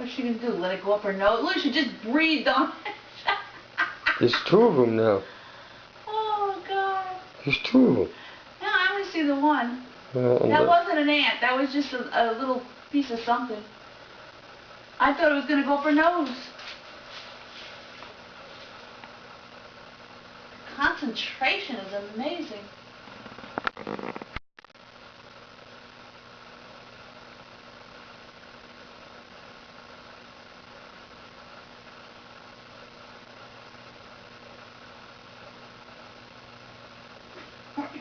What's she gonna do? Let it go up her nose? Look, she just breathed on it. There's two of them now. Oh, God. There's two of them. No, I only see the one. That wasn't an ant. That was just a little piece of something. I thought it was gonna go up her nose. Concentration is amazing.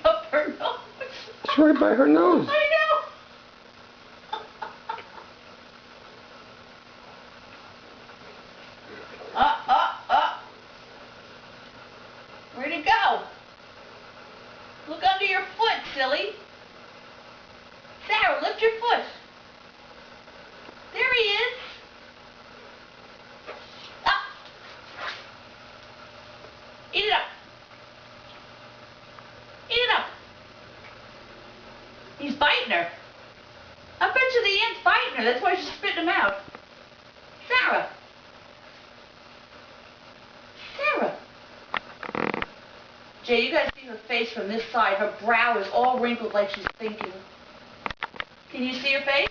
Up her nose. It's right by her nose. I know. Up. Where'd it go? Look under your foot, silly. Sarah, lift your foot. There he is. Up. Eat it up. Eat it up. He's biting her. I bet you the ant's biting her. That's why she's spitting him out. Sarah. Sarah. Jay, you guys see her face from this side. Her brow is all wrinkled like she's thinking. Can you see her face?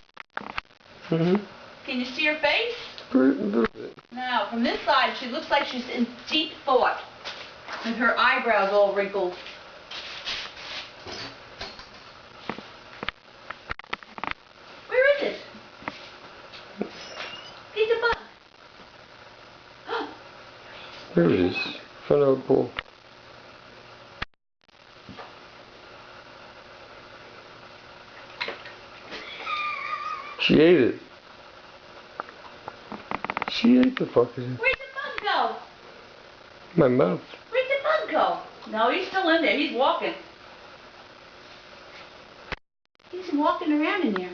Mm-hmm. Can you see her face? A little bit. No, from this side, she looks like she's in deep thought. And her eyebrows all wrinkled. Where is it? He's a bug. There it is. In front of a pool. She ate it. She ate the fucking. Where'd the bug go? My mouth. Where'd the bug go? No, he's still in there. He's walking. He's walking around in there.